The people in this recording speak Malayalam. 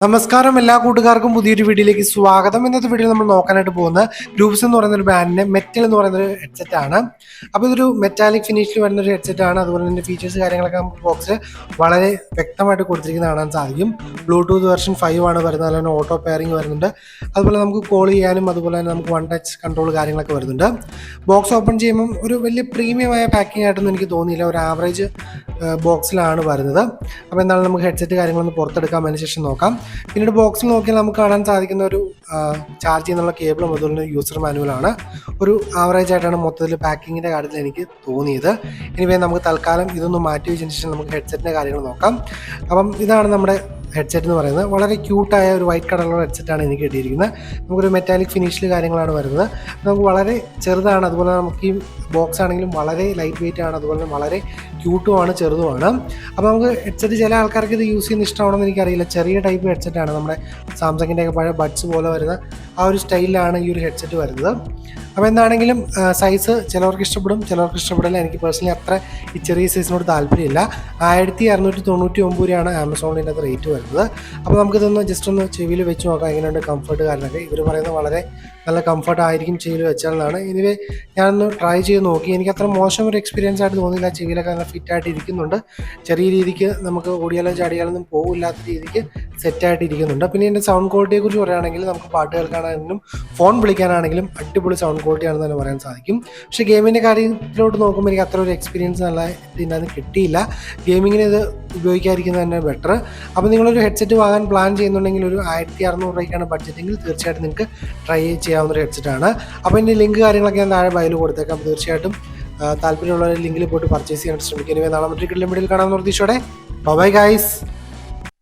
നമസ്കാരം എല്ലാ കൂട്ടുകാർക്കും പുതിയൊരു വീഡിയോയിലേക്ക് സ്വാഗതം. ഇന്നത്തെ വീഡിയോ നമ്മൾ നോക്കാനായിട്ട് പോകുന്ന ഗ്രൂപ്പ്സ് എന്ന് പറയുന്ന ഒരു ബ്രാൻഡിന്റെ മെറ്റൽ എന്ന് പറയുന്ന ഒരു ഹെഡ്സെറ്റ് ആണ്. അപ്പോൾ ഇതൊരു മെറ്റാലിക് ഫിനിഷിൽ വരുന്ന ഒരു ഹെഡ്സെറ്റ് ആണ്. അതുപോലെ തന്നെ ഫീച്ചേഴ്സ് കാര്യങ്ങളൊക്കെ നമുക്ക് ബോക്സിൽ വളരെ വ്യക്തമായിട്ട് കൊടുത്തിരിക്കുന്നത് കാണാൻ സാധിക്കും. ബ്ലൂടൂത്ത് വെർഷൻ 5 ആണ് വരുന്നത്. അതുപോലെ തന്നെ ഓട്ടോ പെയറിംഗ് വരുന്നുണ്ട്. അതുപോലെ നമുക്ക് കോൾ ചെയ്യാനും അതുപോലെ തന്നെ നമുക്ക് വൺ ടച്ച് കൺട്രോൾ കാര്യങ്ങളൊക്കെ വരുന്നുണ്ട്. ബോക്സ് ഓപ്പൺ ചെയ്യുമ്പം ഒരു വലിയ പ്രീമിയമായ പാക്കിംഗ് ആയിട്ടൊന്നും എനിക്ക് തോന്നിയില്ല. ഒരു ആവറേജ് ബോക്സിലാണ് വരുന്നത്. അപ്പോൾ എന്താണ് നമുക്ക് ഹെഡ്സെറ്റ് കാര്യങ്ങളൊന്ന് പുറത്തെടുക്കാം, അതിന് ശേഷം നോക്കാം. പിന്നീട് ബോക്സിൽ നോക്കിയാൽ നമുക്ക് കാണാൻ സാധിക്കുന്ന ഒരു ചാർജ് ചെയ്യുന്നുള്ള കേബിളും അതുപോലെ യൂസർ മാനുവലാണ്. ഒരു ആവറേജ് ആയിട്ടാണ് മൊത്തത്തിൽ പാക്കിങ്ങിൻ്റെ കാര്യത്തിൽ എനിക്ക് തോന്നിയത്. ഇനി നമുക്ക് തൽക്കാലം ഇതൊന്ന് മാറ്റി വെച്ചതിന് ശേഷം നമുക്ക് ഹെഡ്സെറ്റിൻ്റെ കാര്യങ്ങൾ നോക്കാം. അപ്പം ഇതാണ് നമ്മുടെ ഹെഡ്സെറ്റ് എന്ന് പറയുന്നത്. വളരെ ക്യൂട്ടായ ഒരു വൈറ്റ് കളറുള്ള ഹെഡ്സെറ്റാണ് എനിക്ക് കിട്ടിയിരിക്കുന്നത്. നമുക്കൊരു മെറ്റാലിക് ഫിനിഷിൽ കാര്യങ്ങളാണ് വരുന്നത്. നമുക്ക് വളരെ ചെറുതാണ്. അതുപോലെ നമുക്ക് ഈ ബോക്സ് ആണെങ്കിലും വളരെ ലൈറ്റ് വെയിറ്റ് ആണ്. അതുപോലെ തന്നെ വളരെ ക്യൂട്ടുമാണ്, ചെറുതുമാണ്. അപ്പോൾ നമുക്ക് ഹെഡ്സെറ്റ് ചില ആൾക്കാർക്ക് ഇത് യൂസ് ചെയ്യുന്ന ഇഷ്ടമാണെന്ന് എനിക്കറിയില്ല. ചെറിയ ടൈപ്പ് ഹെഡ്സെറ്റാണ്. നമ്മുടെ സാംസങ്ങിൻ്റെ ഒക്കെ പഴയ ബഡ്സ് പോലെ വരുന്ന ആ ഒരു സ്റ്റൈലിലാണ് ഈ ഒരു ഹെഡ്സെറ്റ് വരുന്നത്. അപ്പോൾ എന്താണെങ്കിലും സൈസ് ചിലവർക്ക് ഇഷ്ടപ്പെടും, ചിലവർക്ക് ഇഷ്ടപ്പെടില്ല. എനിക്ക് പേഴ്സണലി അത്ര ഈ ചെറിയ സൈസിനോട് താല്പര്യമില്ല. 1699 രൂപയാണ് ആമസോണിൻ്റെ അത് റേറ്റ് വരുന്നത്. അപ്പോൾ നമുക്കിതൊന്ന് ജസ്റ്റ് ഒന്ന് ചെവിയിൽ വെച്ച് നോക്കാം എങ്ങനെയുണ്ട് കംഫർട്ട് കാര്യങ്ങളൊക്കെ. ഇവർ പറയുന്നത് വളരെ നല്ല കംഫർട്ട് ആയിരിക്കും ചെവിയിൽ വെച്ചാലാണ്. എനിവേ ഞാനൊന്ന് ട്രൈ ചെയ്ത് നോക്കി. എനിക്ക് അത്ര മോശം ഒരു എക്സ്പീരിയൻസ് ആയിട്ട് തോന്നിയില്ല. ചെവിയിലൊക്കെ നല്ല ഫിറ്റായിട്ട് ഇരിക്കുന്നുണ്ട്. ചെറിയ രീതിക്ക് നമുക്ക് ഓടിയാലോ ചാടിയാലൊന്നും പോകില്ലാത്ത രീതിക്ക് സെറ്റായിട്ട് ഇരിക്കുന്നുണ്ട്. പിന്നെ എൻ്റെ സൗണ്ട് ക്വാളിറ്റിയെക്കുറിച്ച് പറയുകയാണെങ്കിൽ നമുക്ക് പാട്ട് കേൾക്കാനാണെങ്കിലും ഫോൺ വിളിക്കാനാണെങ്കിലും അടിപൊളി സൗണ്ട് ക്വാളിറ്റി ആണെന്ന് തന്നെ പറയാൻ സാധിക്കും. പക്ഷേ ഗെയിമിൻ്റെ കാര്യത്തിലോട്ട് നോക്കുമ്പോൾ എനിക്ക് അത്ര ഒരു എക്സ്പീരിയൻസ് നല്ല ഇതിനകത്ത് കിട്ടിയില്ല. ഗെയിമിങ്ങിന് ഇത് ഉപയോഗിക്കാതിരിക്കുന്നത് തന്നെ ബെറ്റർ. അപ്പോൾ നിങ്ങളൊരു ഹെഡ്സെറ്റ് വാങ്ങാൻ പ്ലാൻ ചെയ്യുന്നുണ്ടെങ്കിൽ ഒരു 1600 രൂപയ്ക്കാണ് ബഡ്ജറ്റെങ്കിൽ തീർച്ചയായിട്ടും നിങ്ങൾക്ക് ട്രൈ ചെയ്യാവുന്ന ഒരു ഹെഡ്സെറ്റാണ്. അപ്പോൾ ഇതിൻ്റെ ലിങ്ക് കാര്യങ്ങളൊക്കെ ഞാൻ താഴെ ബയോയിൽ കൊടുത്തേക്കാം. തീർച്ചയായിട്ടും താല്പര്യമുള്ള ലിങ്കിൽ പോയിട്ട് പർച്ചേസ് ചെയ്യാനായിട്ട് ശ്രമിക്കുക. നാളെ മറ്റൊരു വീഡിയോയിൽ കാണാമെന്ന് പ്രതീക്ഷയോടെ ബൈ ഗൈസ്.